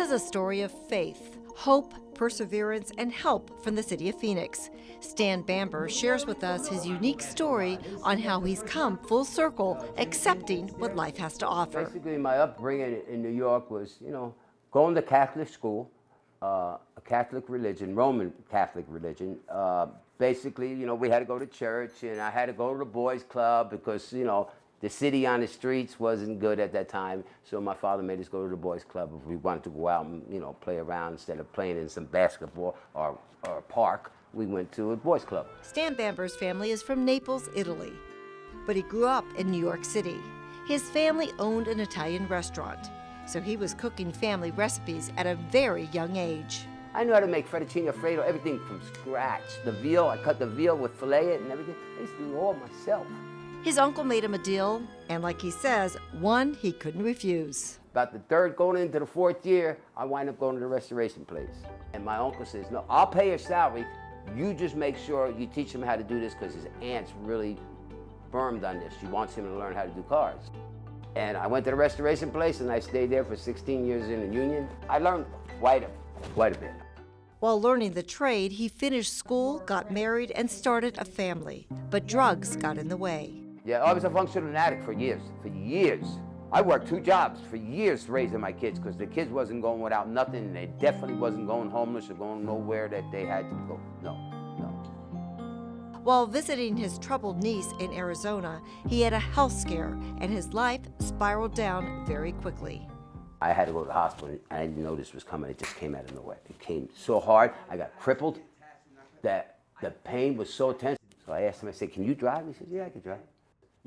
is a story of faith, hope, perseverance, and help from the city of Phoenix. Stan Bamber shares with us his unique story on how he's come full circle, accepting what life has to offer. Basically, my upbringing in New York was, going to Catholic school, a Catholic religion, Roman Catholic religion. Basically, we had to go to church, and I had to go to the boys' club because, the city on the streets wasn't good at that time. So my father made us go to the boys' club if we wanted to go out and, play around instead of playing in some basketball or a park. We went to a boys' club. Stan Bamber's family is from Naples, Italy, but he grew up in New York City. His family owned an Italian restaurant, so he was cooking family recipes at a very young age. I knew how to make fettuccine alfredo, everything from scratch. The veal, I cut the veal with fillet it and everything. I used to do it all myself. His uncle made him a deal, and like he says, one he couldn't refuse. About the third, going into the fourth year, I wind up going to the restoration place. And my uncle says, no, I'll pay your salary. You just make sure you teach him how to do this because his aunt's really firmed on this. She wants him to learn how to do cars. And I went to the restoration place and I stayed there for 16 years in the union. I learned quite a bit. While learning the trade, he finished school, got married, and started a family. But drugs got in the way. Yeah, I was a functional addict for years. I worked 2 jobs for years raising my kids because the kids wasn't going without nothing, and they definitely wasn't going homeless or going nowhere that they had to go. No. While visiting his troubled niece in Arizona, he had a health scare, and his life spiraled down very quickly. I had to go to the hospital, and I didn't know this was coming. It just came out of nowhere. It came so hard, I got crippled, that the pain was so intense. So I asked him, I said, can you drive? He said, yeah, I can drive.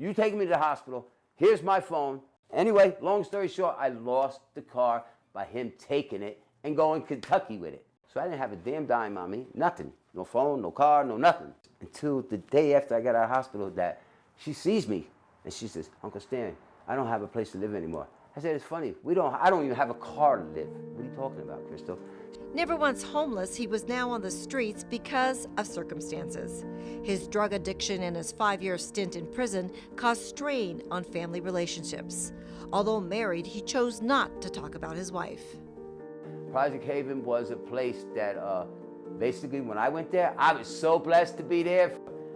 You take me to the hospital, here's my phone. Anyway, long story short, I lost the car by him taking it and going to Kentucky with it. So I didn't have a damn dime on me, nothing. No phone, no car, no nothing. Until the day after I got out of the hospital that she sees me and she says, Uncle Stan, I don't have a place to live anymore. I said, it's funny, I don't even have a car to live. What are you talking about, Crystal? Never once homeless, he was now on the streets because of circumstances. His drug addiction and his 5-year stint in prison caused strain on family relationships. Although married, he chose not to talk about his wife. Project Haven was a place that basically when I went there, I was so blessed to be there.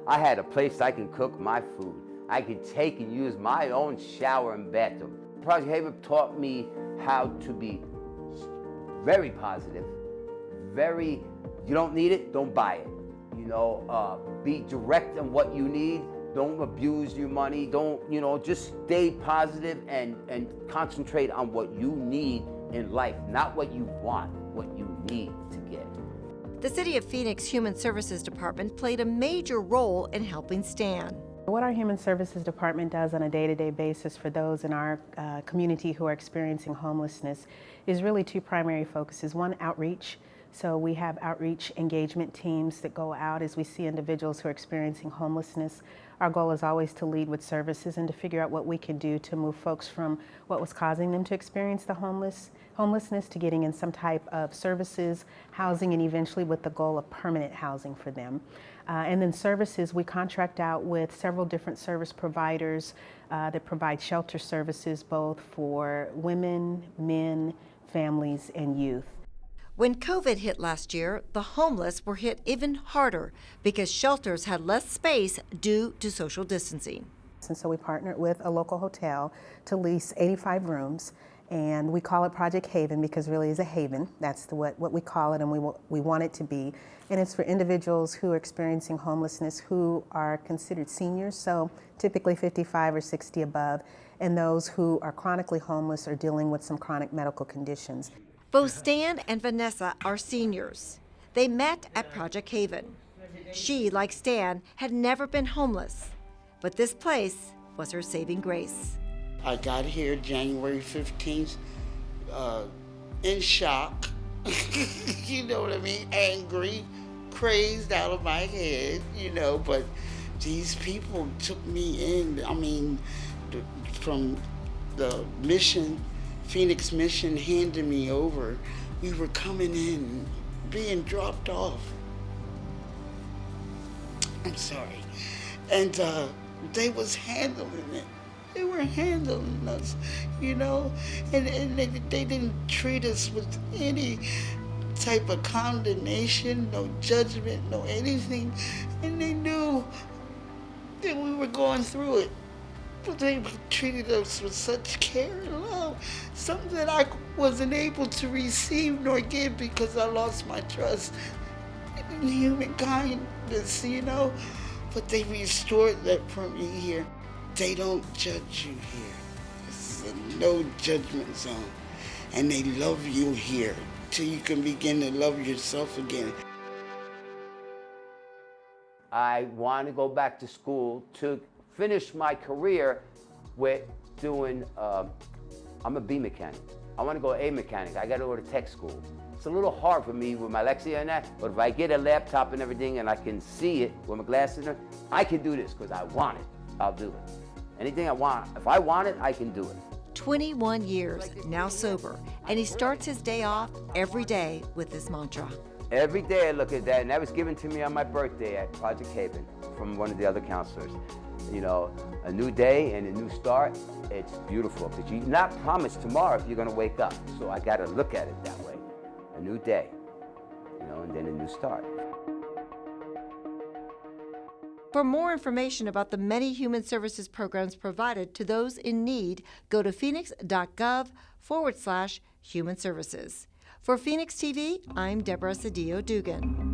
I had a place I can cook my food. I could take and use my own shower and bathroom. Project Haven taught me how to be very positive, you don't need it, don't buy it. Be direct on what you need, don't abuse your money, don't, just stay positive and concentrate on what you need in life, not what you want, what you need to get. The City of Phoenix Human Services Department played a major role in helping Stan. What our Human Services Department does on a day-to-day basis for those in our community who are experiencing homelessness is really 2 primary focuses. One, outreach. So we have outreach engagement teams that go out as we see individuals who are experiencing homelessness. Our goal is always to lead with services and to figure out what we can do to move folks from what was causing them to experience the homelessness to getting in some type of services, housing, and eventually with the goal of permanent housing for them. And then services, we contract out with several different service providers that provide shelter services both for women, men, families, and youth. When COVID hit last year, the homeless were hit even harder because shelters had less space due to social distancing. And so we partnered with a local hotel to lease 85 rooms, and we call it Project Haven because really it's a haven. That's what we call it, and we want it to be. And it's for individuals who are experiencing homelessness who are considered seniors, so typically 55 or 60 above, and those who are chronically homeless or dealing with some chronic medical conditions. Both Stan and Vanessa are seniors. They met at Project Haven. She, like Stan, had never been homeless, but this place was her saving grace. I got here January 15th in shock, you know what I mean, angry, crazed out of my head, but these people took me in, from the mission, Phoenix Mission handed me over. We were coming in, being dropped off. I'm sorry. And they was handling it. They were handling us, you know, and they didn't treat us with any type of condemnation, no judgment, no anything. And they knew that we were going through it. But they treated us with such care and love, something that I wasn't able to receive nor give because I lost my trust in human kindness, you know. But they restored that for me here. They don't judge you here. It's a no judgment zone. And they love you here till you can begin to love yourself again. I want to go back to school to finish my career with doing, I'm a B mechanic. I want to go A mechanic. I got to go to tech school. It's a little hard for me with my Lexia and that, but if I get a laptop and everything and I can see it with my glasses on, I can do this because I want it. I'll do it. Anything I want, if I want it, I can do it. 21 years, now sober, and he starts his day off every day with this mantra. Every day I look at that, and that was given to me on my birthday at Project Haven from one of the other counselors. You know, a new day and a new start, it's beautiful, because you're not promised tomorrow if you're gonna wake up. So I gotta look at it that way. A new day, you know, and then a new start. For more information about the many human services programs provided to those in need, go to Phoenix.gov/human services. For Phoenix TV, I'm Deborah Cedillo Dugan.